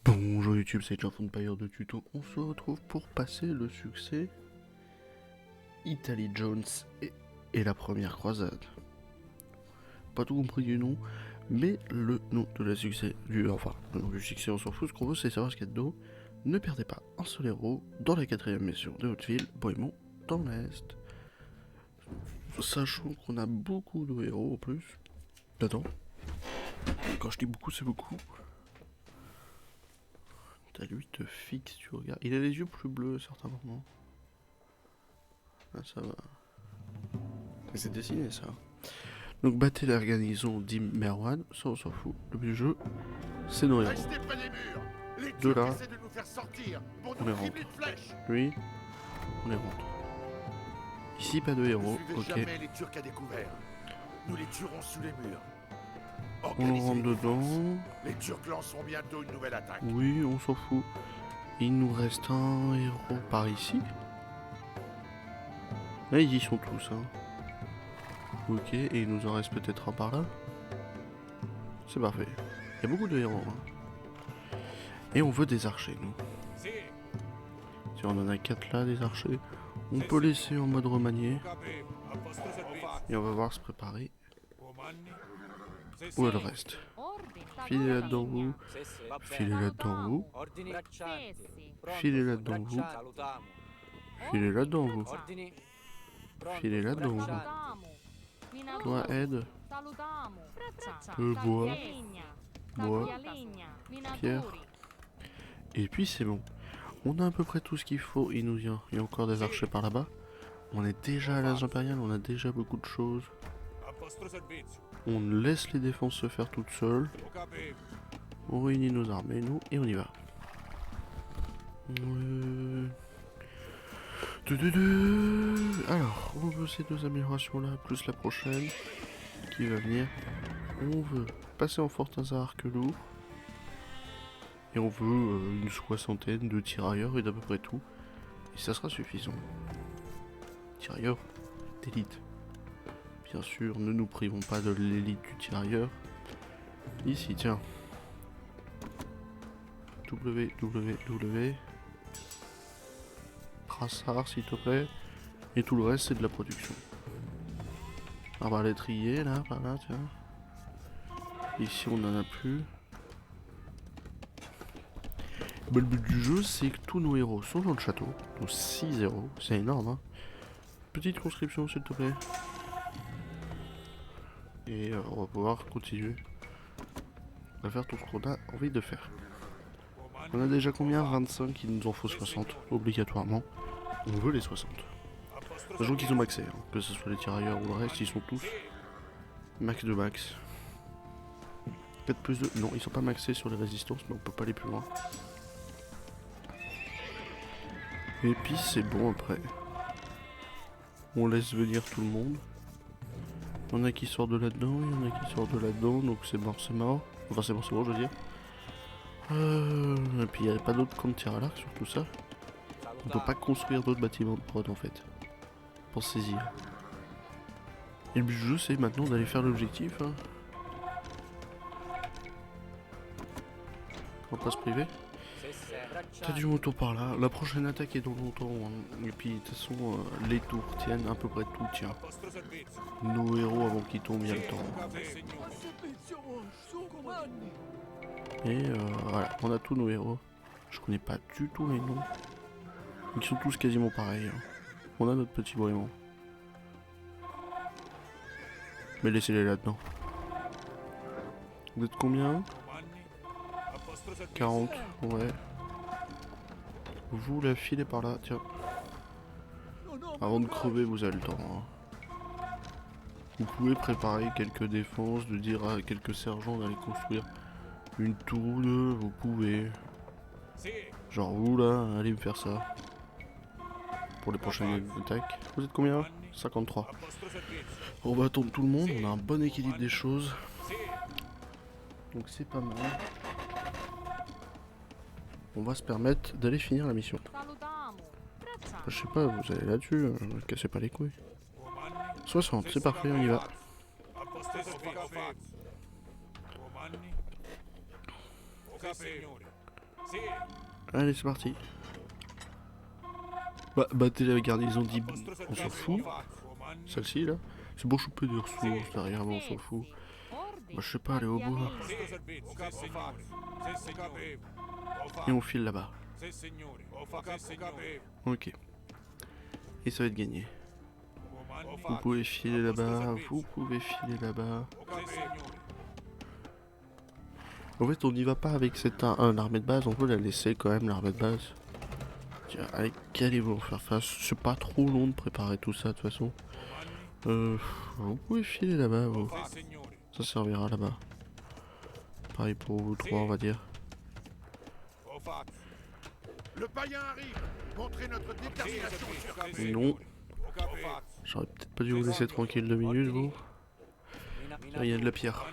Bonjour YouTube, c'est Jean Empire de Tuto. On se retrouve pour passer le succès Italy Jones et la première croisade. Pas tout compris du nom, mais le nom de la succès le nom du succès on s'en fout, ce qu'on veut c'est savoir ce qu'il y a dedans. Ne perdez pas un seul héros dans la 4ème mission de votre ville, Bohémond dans l'Est. Sachant qu'on a beaucoup de héros en plus. Dedans. Quand je dis beaucoup, c'est beaucoup. T'as lui te fixe, tu regardes. Il a les yeux plus bleus à certains moments. Ah, ça va. C'est dessiné ça. Donc battez la garnison d'Im Merwan, ça on s'en fout. Le but du jeu, c'est nos héros. De là, on les rentre. Lui, on les rentre. Ici, pas de héros, ok. Les Turcs à découvert. Nous les tuerons sous les murs. On rentre dedans. Les Turcs lanceront bientôt une nouvelle attaque. Oui, on s'en fout. Il nous reste un héros par ici. Là, ils y sont tous, hein. Ok, et il nous en reste peut-être un par là. C'est parfait. Il y a beaucoup de héros, hein. Et on veut des archers, nous. Si on en a 4 là, des archers. On peut laisser en mode remanié. Et on va voir se préparer. Où est le reste? Filez là-dedans vous. Filez là-dedans vous. Filez là-dedans vous. Filez là-dedans vous. Filez là-dedans vous. Toi aide. Bois. Bois. Pierre. Et puis c'est bon. On a à peu près tout ce qu'il faut. Il y a encore des archers par là-bas. On est déjà à l'âge impérial, on a déjà beaucoup de choses. On laisse les défenses se faire toutes seules. On réunit nos armées, nous, et on y va. Alors, on veut ces 2 améliorations-là, plus la prochaine, qui va venir. On veut passer en fortin à arc lourd. Et on veut une 60aine de tirailleurs et d'à peu près tout. Et ça sera suffisant. Tirailleurs d'élite. Bien sûr, ne nous privons pas de l'élite du tirailleur. Ici, tiens. www. Brassard, s'il te plaît. Et tout le reste, c'est de la production. Arbalétrier, là, par là, tiens. Ici, on n'en a plus. Le but du jeu, c'est que tous nos héros sont dans le château. Donc 6 héros, c'est énorme, hein. Petite conscription, s'il te plaît. Et on va pouvoir continuer à faire tout ce qu'on a envie de faire. On a déjà combien? 25, il nous en faut 60, obligatoirement. On veut les 60. Sachant qu'ils ont maxé, hein. Que ce soit les tirailleurs ou le reste, ils sont tous max de max. 4 plus 2, non, ils sont pas maxés sur les résistances, mais on peut pas aller plus loin. Et puis c'est bon après. On laisse venir tout le monde. Il y en a qui sortent de là-dedans, il y en a qui sortent de là-dedans, donc c'est mort, c'est mort. Enfin c'est bon, je veux dire. Et puis il n'y a pas d'autres camps de tir à l'arc sur tout ça. On peut pas construire d'autres bâtiments de prod en fait. Pour se saisir. Et le but du jeu c'est maintenant d'aller faire l'objectif. Hein. On va pas se priver. T'as du moto par là. La prochaine attaque est dans longtemps. Hein. Et puis de toute façon, les tours tiennent à peu près tout tient. Nos héros avant qu'ils tombent, il y a le temps. Et voilà, on a tous nos héros. Je connais pas du tout les noms. Ils sont tous quasiment pareils. Hein. On a notre petit Bohémond. Mais laissez-les là-dedans. Vous êtes combien? 40, ouais. Vous la filez par là, tiens. Avant de crever, vous avez le temps. Hein. Vous pouvez préparer quelques défenses, de dire à quelques sergents d'aller construire une tour ou deux, vous pouvez. Genre vous là, allez me faire ça. Pour les prochaines attaques. Vous êtes combien? 53. On va attendre tout le monde, on a un bon équilibre des choses. Donc c'est pas mal. On va se permettre d'aller finir la mission. Je sais pas, vous allez là-dessus, cassez pas les couilles. 60, c'est parfait, on y va. Allez, c'est parti. Bah, battez la garnison d'Ib, on s'en fout. Celle-ci, là. C'est bon choper des ressources derrière, mais on s'en fout. Moi, je sais pas, aller au bout. Et on file là-bas. Ok. Et ça va être gagné. Vous pouvez filer là-bas, vous pouvez filer là-bas. En fait, on n'y va pas avec cette armée de base, on peut la laisser quand même, l'armée de base. Tiens, avec quelle ils vont faire face? C'est pas trop long de préparer tout ça, de toute façon. Vous pouvez filer là-bas, vous. Ça servira là-bas. Pareil pour vous trois, on va dire. Le païen arrive. Montrez notre détermination sur Non. J'aurais peut-être pas dû vous laisser tranquille 2 minutes, vous. Ah, il y a de la pierre.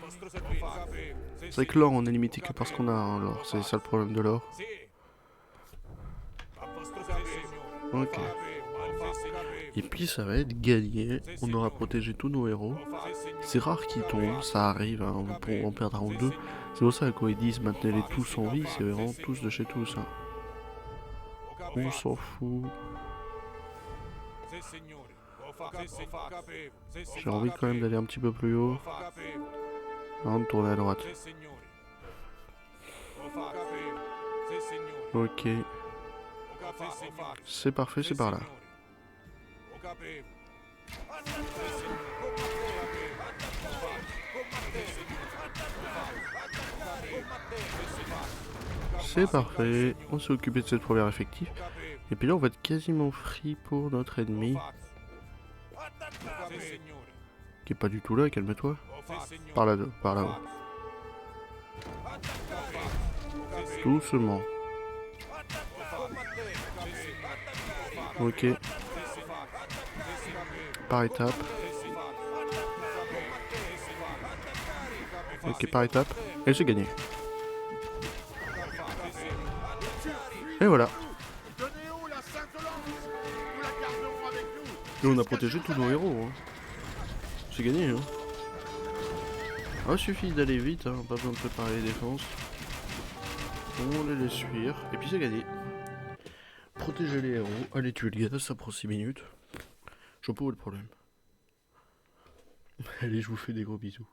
C'est vrai que l'or, on est limité que parce qu'on a un l'or. C'est ça le problème de l'or. Ok. Et puis ça va être gagné. On aura protégé tous nos héros. C'est rare qu'ils tombent, ça arrive, hein. On peut en perdre un ou deux. C'est pour ça qu'ils disent maintenez-les tous en vie, c'est vraiment tous de chez tous. Hein. On s'en fout. J'ai envie quand même d'aller un petit peu plus haut. Avant de tourner à droite. Ok. C'est parfait, c'est par là. C'est parfait, on s'est occupé de cette première effectif. Et puis là on va être quasiment free pour notre ennemi. Qui est pas du tout là, calme-toi. Par là-haut, par là-haut. Doucement. Ok. Par étape. Ok, par étape. Et j'ai gagné. Et voilà. Et on a protégé tous nos héros. Hein. C'est gagné. Hein. Ah, suffit d'aller vite, hein. Pas besoin de préparer les défenses. On les laisse fuir. Et puis c'est gagné. Protéger les héros. Allez tuer le gars, ça prend 6 minutes. Je vois pas où est le problème. Allez, je vous fais des gros bisous.